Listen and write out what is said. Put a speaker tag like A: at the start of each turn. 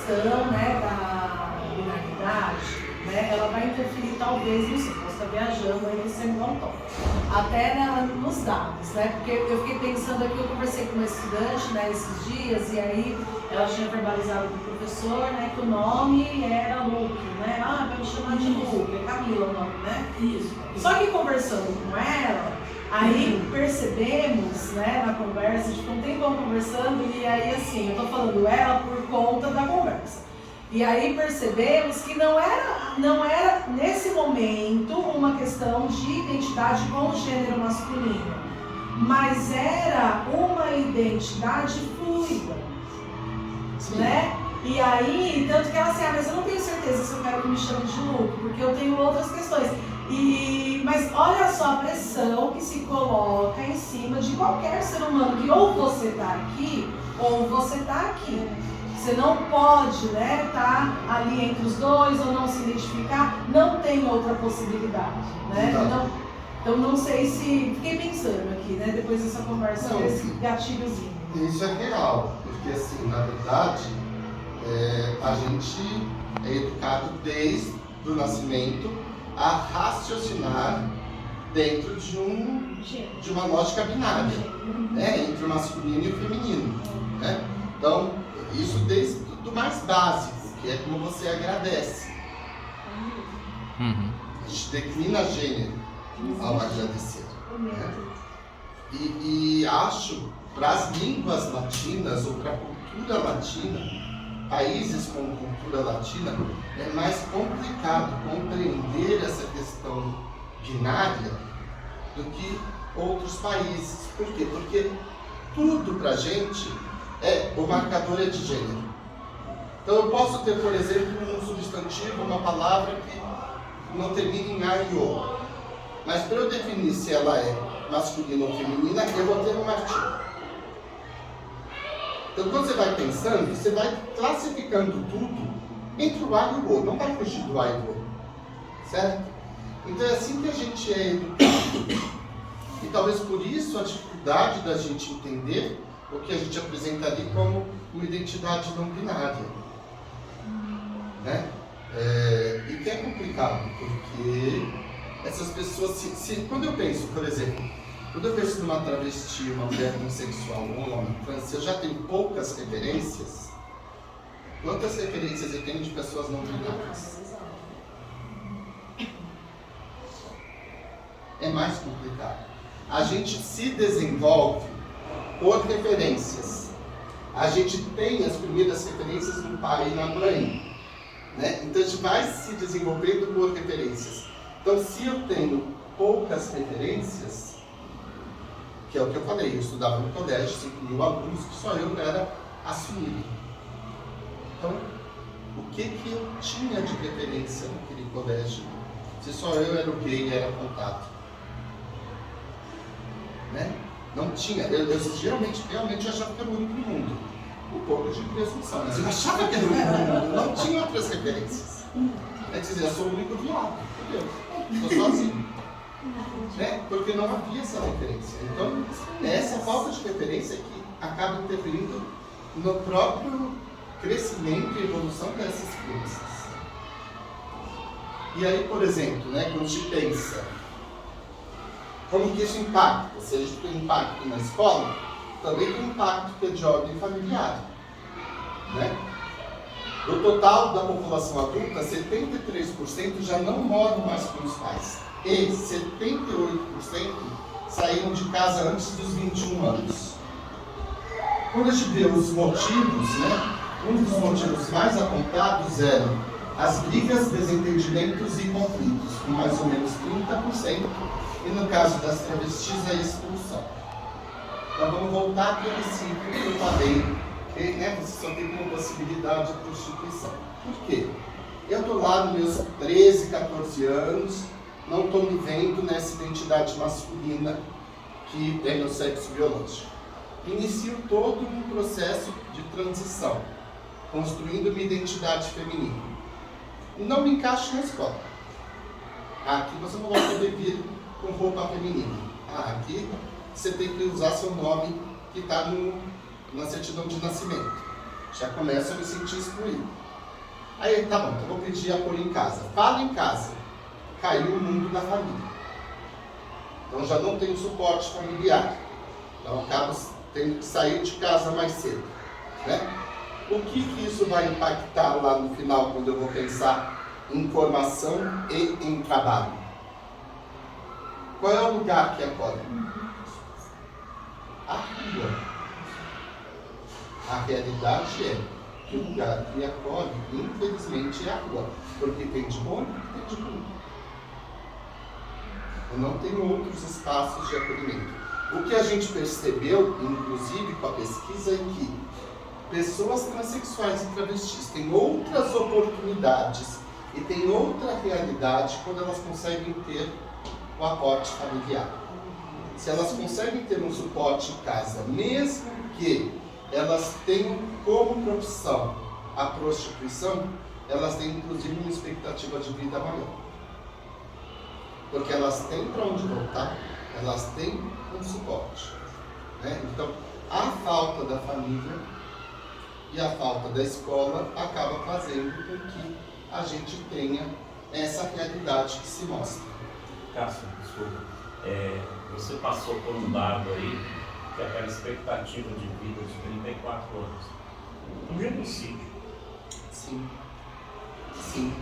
A: questão, né, da binaridade, né, ela vai interferir talvez, não sei, posso estar viajando aí, você me dá um toque, até nos dados, né, porque eu fiquei pensando aqui, eu conversei com uma estudante, né, esses dias, e aí ela tinha verbalizado com o professor, né, que o nome era Luke, né, vai me chamar de Luke, é Camila o nome, né? Isso. Só que conversando com ela, aí percebemos, né, na conversa, a gente ficou um tempão conversando, e aí assim, eu tô falando ela por conta da conversa. E aí percebemos que não era nesse momento uma questão de identidade com o gênero masculino, mas era uma identidade fluida, né? E aí, tanto que ela assim, mas eu não tenho certeza se eu quero que me chame de Luke, porque eu tenho outras questões. Mas olha só a pressão que se coloca em cima de qualquer ser humano, que ou você está aqui, ou você está aqui. Você não pode, né, estar ali entre os dois ou não se identificar, não tem outra possibilidade, né? Então não sei se... Fiquei pensando aqui, né, depois dessa conversa, desse gatilhozinho.
B: Isso é real, porque assim, na verdade, a gente é educado desde o nascimento a raciocinar dentro de uma lógica binária, né, entre o masculino e o feminino, né? Então, isso desde do mais básico, que é como você agradece. A gente declina gênero ao agradecer, né? E acho, para as línguas latinas ou para a cultura latina, países com cultura latina, é mais complicado compreender essa questão binária do que outros países. Por quê? Porque tudo para a gente o marcador é de gênero. Então eu posso ter, por exemplo, um substantivo, uma palavra que não termina em A e O. Mas para eu definir se ela é masculina ou feminina, eu vou ter um artigo. Então quando você vai pensando, você vai classificando tudo entre o A e o O. Não vai fugir do A e do O. Certo? Então é assim que a gente é educado. E talvez por isso a dificuldade da gente entender o que a gente apresenta ali como uma identidade não binária, né? E que é complicado, porque essas pessoas, quando eu penso, por exemplo, quando eu penso numa travesti, uma mulher homossexual, um homem trans, eu já tenho poucas referências. Quantas referências eu tenho de pessoas não binárias? É mais complicado. A gente se desenvolve por referências. A gente tem as primeiras referências no pai e na mãe, né? Então a gente vai se desenvolvendo por referências. Então se eu tenho poucas referências, que é o que eu falei, eu estudava no colégio, 5.000 alunos, que só eu era assumido. Então, o que eu tinha de referência naquele colégio, se só eu era o gay e era contato? Né? Não tinha, eu realmente achava que era o único no mundo. Um pouco de presunção, mas eu achava que era o único no mundo, não tinha outras referências. É dizer, eu sou o único viado, entendeu? Estou sozinho. Né? Porque não havia essa referência. Então, é essa falta de referência que acaba interferindo no próprio crescimento e evolução dessas crianças. E aí, por exemplo, né, quando a gente pensa como que isso impacta? Se a gente tem impacto na escola, também tem impacto que é de ordem familiar, né? Do total da população adulta, 73% já não moram mais com os pais. E 78% saíram de casa antes dos 21 anos. Quando a gente vê os motivos, né? Um dos motivos mais apontados eram as brigas, desentendimentos e conflitos, com mais ou menos 30%. E no caso das travestis, a expulsão. Então vamos voltar para aquele ciclo que eu falei, que, né, você só tem como possibilidade a prostituição. Por quê? Eu estou lá nos meus 13, 14 anos, não estou me vendo nessa identidade masculina que é meu sexo biológico. Inicio todo um processo de transição, construindo uma identidade feminina. Não me encaixo na escola. Aqui você não vai poder vir com roupa feminina. Aqui você tem que usar seu nome que está na certidão de nascimento. Já começo a me sentir excluído. Aí, tá bom, então eu vou pedir apoio em casa. Falo em casa, caiu o mundo da família. Então já não tenho suporte familiar. Então acabo tendo que sair de casa mais cedo. Né? O que isso vai impactar lá no final, quando eu vou pensar em formação e em trabalho? Qual é o lugar que acolhe? A rua. A realidade é que o lugar que acolhe, infelizmente, é a rua. Porque tem de bom e tem de ruim. Eu não tenho outros espaços de acolhimento. O que a gente percebeu, inclusive com a pesquisa, é que pessoas transexuais e travestis têm outras oportunidades e têm outra realidade quando elas conseguem ter o aporte familiar. Se elas conseguem ter um suporte em casa, mesmo que elas tenham como profissão a prostituição, elas têm inclusive uma expectativa de vida maior. Porque elas têm para onde voltar, elas têm um suporte. Né? Então, a falta da família e a falta da escola acaba fazendo com que a gente tenha essa realidade que se mostra.
C: Cássio, desculpa. Você passou por um dado aí, que é aquela expectativa de vida de 34 anos. Um genocídio.
B: Sim. Sim.